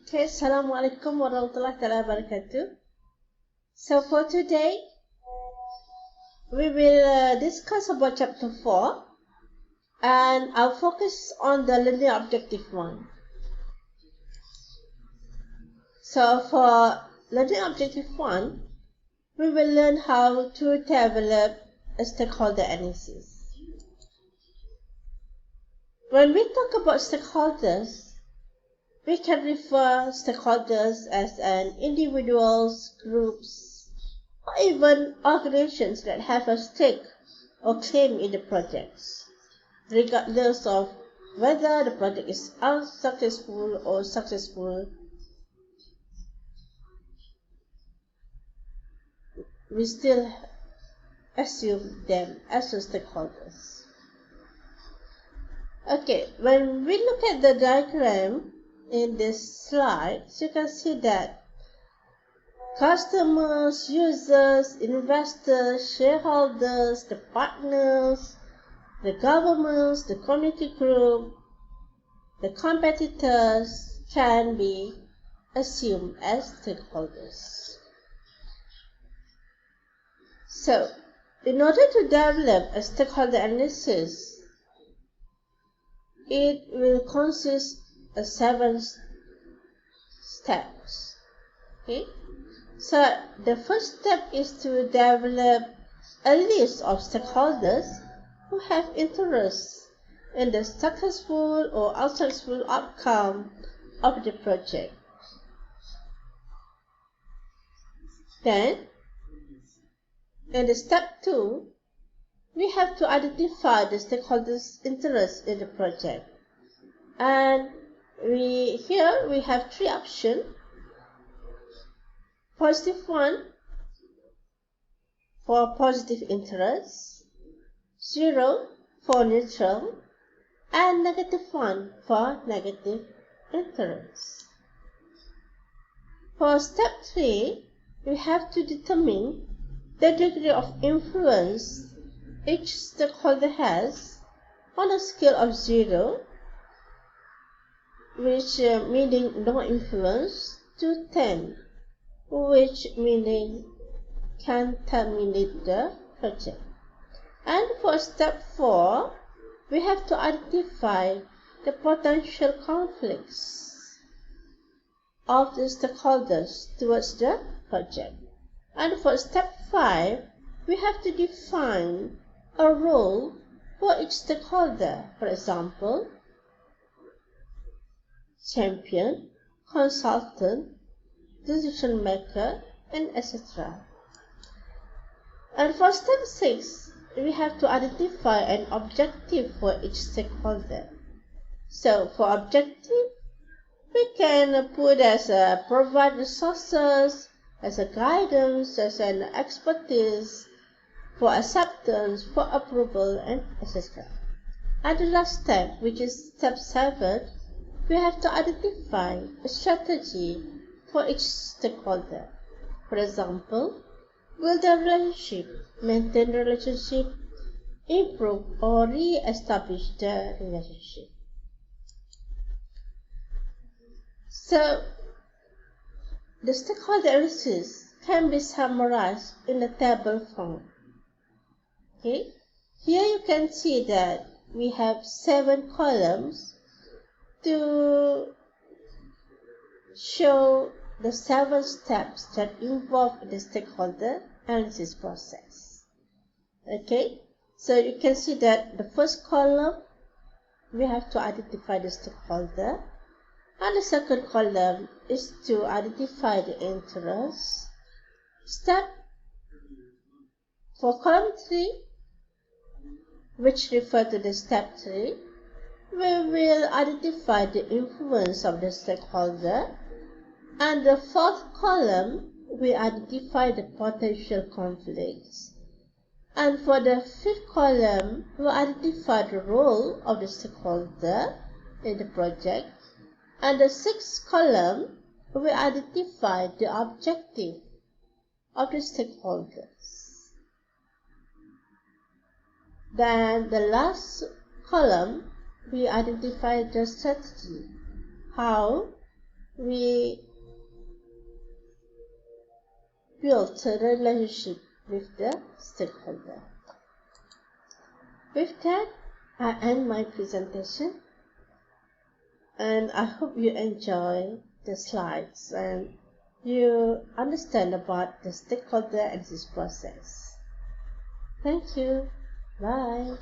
Okay, Assalamualaikum warahmatullahi wabarakatuh. So for today, we will discuss about chapter 4 and I'll focus on the learning objective 1. So for learning objective 1, we will learn how to develop a stakeholder analysis. When we talk about stakeholders, we can refer stakeholders as individuals, groups, or even organizations that have a stake or claim in the projects, regardless of whether the project is unsuccessful or successful. We still assume them as stakeholders. Okay, when we look at the diagram in this slide, you can see that customers, users, investors, shareholders, the partners, the governments, the community group, the competitors can be assumed as stakeholders. So, in order to develop a stakeholder analysis, it will consist of 7 steps. Okay? So, the first step is to develop a list of stakeholders who have interest in the successful or unsuccessful outcome of the project. Then, in the step 2, we have to identify the stakeholders' interest in the project. And here we have 3 options. Positive 1 for positive interest, 0 for neutral, and negative 1 for negative interest. For step 3, we have to determine the degree of influence each stakeholder has on a scale of 0, which meaning no influence, to 10, which meaning can terminate the project. And for step 4, we have to identify the potential conflicts of the stakeholders towards the project. And for step 5, we have to define a role for each stakeholder. For example, champion, consultant, decision maker, and etc. And for step 6, we have to identify an objective for each stakeholder. So for objective, we can put as provide resources, as a guidance, as an expertise, for acceptance, for approval, and etc. And the last step, which is step 7, we have to identify a strategy for each stakeholder. For example, build a relationship, maintain the relationship, improve or re-establish the relationship. So, the stakeholder analysis can be summarized in a table form. Okay? Here you can see that we have 7 columns to show the 7 steps that involve the stakeholder analysis process. Okay? So you can see that the first column, we have to identify the stakeholder. And the second column is to identify the interest. For column 3, which refer to the step 3, we will identify the influence of the stakeholder. And the 4th column, we identify the potential conflicts. And for the 5th column, we identify the role of the stakeholder in the project. And the 6th column, we identify the objective of the stakeholders. Then the last column, we identify the strategy, how we build a relationship with the stakeholder. With that, I end my presentation, and I hope you enjoy the slides and you understand about the stakeholder and this process. Thank you. Bye.